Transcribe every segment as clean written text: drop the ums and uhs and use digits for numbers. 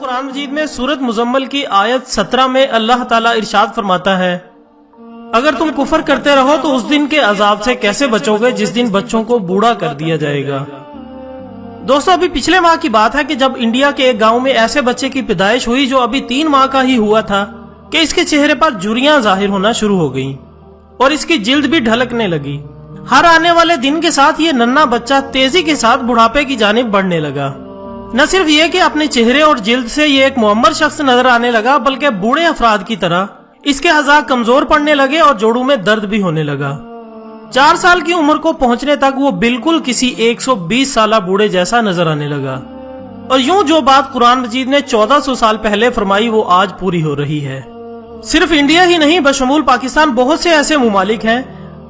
قرآن مجید میں سورۃ مزمل کی آیت 17 میں اللہ تعالیٰ ارشاد فرماتا ہے، اگر تم کفر کرتے رہو تو اس دن کے عذاب سے کیسے بچو گے جس دن بچوں کو بوڑھا کر دیا جائے گا۔ دوستو، ابھی پچھلے ماہ کی بات ہے کہ جب انڈیا کے ایک گاؤں میں ایسے بچے کی پیدائش ہوئی جو ابھی 3 ماہ کا ہی ہوا تھا کہ اس کے چہرے پر جھریاں ظاہر ہونا شروع ہو گئیں اور اس کی جلد بھی ڈھلکنے لگی۔ ہر آنے والے دن کے ساتھ یہ ننھا بچہ تیزی کے ساتھ بڑھاپے کی جانب بڑھنے لگا۔ نہ صرف یہ کہ اپنے چہرے اور جلد سے یہ ایک معمر شخص نظر آنے لگا، بلکہ بوڑھے افراد کی طرح اس کے اعضاء کمزور پڑنے لگے اور جوڑوں میں درد بھی ہونے لگا۔ 4 سال کی عمر کو پہنچنے تک وہ بالکل کسی 120 سالہ بوڑھے جیسا نظر آنے لگا، اور یوں جو بات قرآن مجید نے 1400 سال پہلے فرمائی وہ آج پوری ہو رہی ہے۔ صرف انڈیا ہی نہیں، بشمول پاکستان بہت سے ایسے ممالک ہیں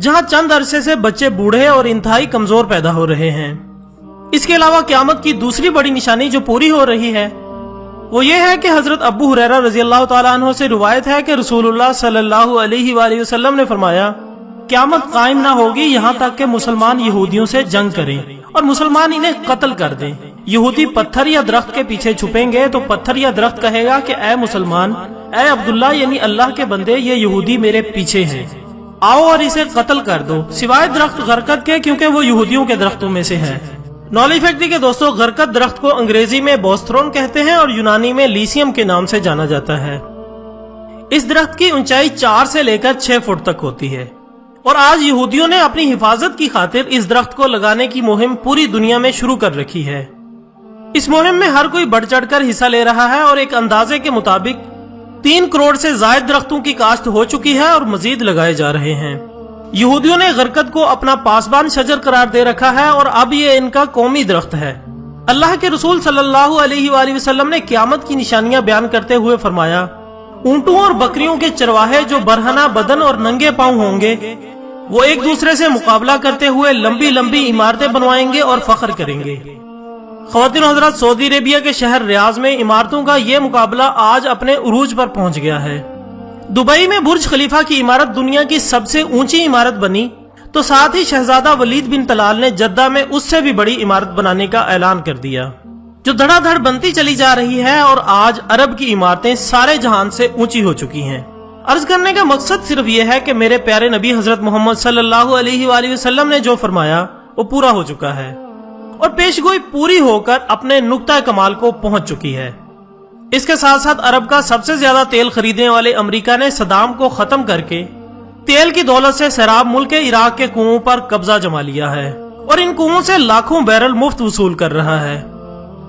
جہاں چند عرصے سے بچے بوڑھے اور انتہائی کمزور پیدا ہو رہے ہیں۔ اس کے علاوہ قیامت کی دوسری بڑی نشانی جو پوری ہو رہی ہے وہ یہ ہے کہ حضرت ابو ہریرہ رضی اللہ تعالیٰ عنہ سے روایت ہے کہ رسول اللہ صلی اللہ علیہ وآلہ وسلم نے فرمایا، قیامت قائم نہ ہوگی یہاں تک کہ مسلمان یہودیوں سے جنگ کریں اور مسلمان انہیں قتل کر دیں۔ یہودی پتھر یا درخت کے پیچھے چھپیں گے تو پتھر یا درخت کہے گا کہ اے مسلمان، اے عبداللہ یعنی اللہ کے بندے، یہ یہودی میرے پیچھے ہیں، آؤ اور اسے قتل کر دو، سوائے درخت غرقد کے کیونکہ وہ یہودیوں کے درختوں میں سے ہے۔ نالج فیکٹری کے دوستوں، غرقد درخت کو انگریزی میں بوسترون کہتے ہیں اور یونانی میں لیسیم کے نام سے جانا جاتا ہے۔ اس درخت کی اونچائی 4 سے لے کر 6 فٹ تک ہوتی ہے، اور آج یہودیوں نے اپنی حفاظت کی خاطر اس درخت کو لگانے کی مہم پوری دنیا میں شروع کر رکھی ہے۔ اس مہم میں ہر کوئی بڑھ چڑھ کر حصہ لے رہا ہے اور ایک اندازے کے مطابق 3 کروڑ سے زائد درختوں کی کاشت ہو چکی ہے اور مزید لگائے جا رہے ہیں۔ یہودیوں نے غرقد کو اپنا پاسبان شجر قرار دے رکھا ہے اور اب یہ ان کا قومی درخت ہے۔ اللہ کے رسول صلی اللہ علیہ وآلہ وسلم نے قیامت کی نشانیاں بیان کرتے ہوئے فرمایا، اونٹوں اور بکریوں کے چرواہے جو برہنہ بدن اور ننگے پاؤں ہوں گے وہ ایک دوسرے سے مقابلہ کرتے ہوئے لمبی لمبی عمارتیں بنوائیں گے اور فخر کریں گے۔ خواتین و حضرات، سعودی عربیہ کے شہر ریاض میں عمارتوں کا یہ مقابلہ آج اپنے عروج پر پہنچ گیا ہے۔ دبئی میں برج خلیفہ کی عمارت دنیا کی سب سے اونچی عمارت بنی تو ساتھ ہی شہزادہ ولید بن طلال نے جدہ میں اس سے بھی بڑی عمارت بنانے کا اعلان کر دیا، جو دھڑا دھڑ بنتی چلی جا رہی ہے، اور آج عرب کی عمارتیں سارے جہان سے اونچی ہو چکی ہیں۔ عرض کرنے کا مقصد صرف یہ ہے کہ میرے پیارے نبی حضرت محمد صلی اللہ علیہ وآلہ وسلم نے جو فرمایا وہ پورا ہو چکا ہے، اور پیشگوئی پوری ہو کر اپنے نقطہ کمال کو پہنچ چکی ہے۔ اس کے ساتھ ساتھ عرب کا سب سے زیادہ تیل خریدنے والے امریکہ نے صدام کو ختم کر کے تیل کی دولت سے سیراب ملک عراق کے کنووں پر قبضہ جما لیا ہے اور ان کنووں سے لاکھوں بیرل مفت وصول کر رہا ہے۔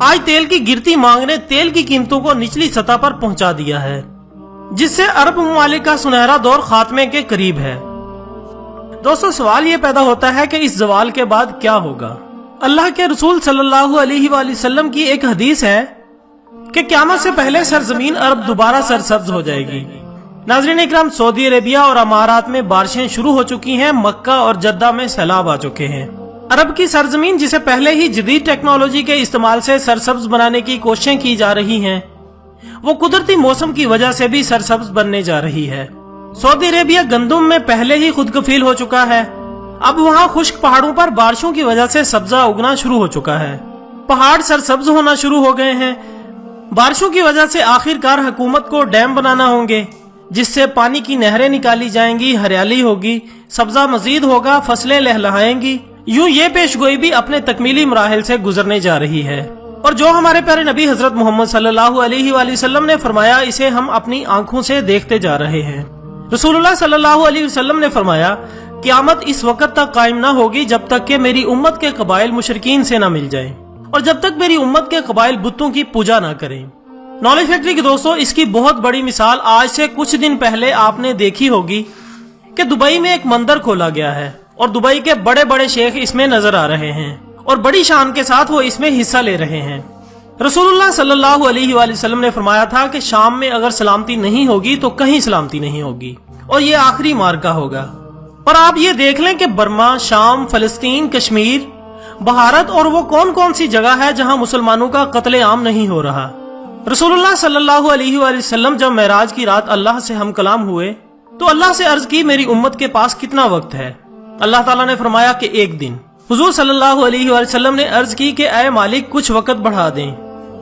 آج تیل کی گرتی مانگ نے تیل کی قیمتوں کو نچلی سطح پر پہنچا دیا ہے، جس سے عرب ممالک کا سنہرا دور خاتمے کے قریب ہے۔ دوستو، سوال یہ پیدا ہوتا ہے کہ اس زوال کے بعد کیا ہوگا؟ اللہ کے رسول صلی اللہ علیہ وآلہ وسلم کی ایک حدیث ہے کہ قیامت سے پہلے سرزمین عرب دوبارہ سرسبز ہو جائے گی۔ ناظرین اکرام، سعودی عربیہ اور امارات میں بارشیں شروع ہو چکی ہیں، مکہ اور جدہ میں سیلاب آ چکے ہیں۔ عرب کی سرزمین جسے پہلے ہی جدید ٹیکنالوجی کے استعمال سے سرسبز بنانے کی کوششیں کی جا رہی ہیں، وہ قدرتی موسم کی وجہ سے بھی سرسبز بننے جا رہی ہے۔ سعودی عربیہ گندم میں پہلے ہی خود کفیل ہو چکا ہے، اب وہاں خشک پہاڑوں پر بارشوں کی وجہ سے سبزہ اگنا شروع ہو چکا ہے، پہاڑ سرسبز ہونا شروع ہو گئے ہیں۔ بارشوں کی وجہ سے آخر کار حکومت کو ڈیم بنانا ہوں گے جس سے پانی کی نہریں نکالی جائیں گی، ہریالی ہوگی، سبزہ مزید ہوگا، فصلیں لہلہائیں گی۔ یوں یہ پیشگوئی بھی اپنے تکمیلی مراحل سے گزرنے جا رہی ہے، اور جو ہمارے پیارے نبی حضرت محمد صلی اللہ علیہ وآلہ وسلم نے فرمایا اسے ہم اپنی آنکھوں سے دیکھتے جا رہے ہیں۔ رسول اللہ صلی اللہ علیہ وسلم نے فرمایا، قیامت اس وقت تک قائم نہ ہوگی جب تک کہ میری امت کے قبائل مشرکین سے نہ مل جائیں، اور جب تک میری امت کے قبائل بتوں کی پوجا نہ کریں۔ نالج فیکٹری کے دوستو، اس کی بہت بڑی مثال آج سے کچھ دن پہلے آپ نے دیکھی ہوگی کہ دبئی میں ایک مندر کھولا گیا ہے اور دبئی کے بڑے بڑے شیخ اس میں نظر آ رہے ہیں اور بڑی شان کے ساتھ وہ اس میں حصہ لے رہے ہیں۔ رسول اللہ صلی اللہ علیہ وآلہ وسلم نے فرمایا تھا کہ شام میں اگر سلامتی نہیں ہوگی تو کہیں سلامتی نہیں ہوگی، اور یہ آخری مارکا ہوگا۔ اور آپ یہ دیکھ لیں کہ برما، شام، فلسطین، کشمیر، بھارت اور وہ کون کون سی جگہ ہے جہاں مسلمانوں کا قتل عام نہیں ہو رہا۔ رسول اللہ صلی اللہ علیہ وآلہ وسلم جب معراج کی رات اللہ سے ہم کلام ہوئے تو اللہ سے عرض کی میری امت کے پاس کتنا وقت ہے؟ اللہ تعالیٰ نے فرمایا کہ 1 دن۔ حضور صلی اللہ علیہ وآلہ وسلم نے عرض کی کہ اے مالک کچھ وقت بڑھا دیں۔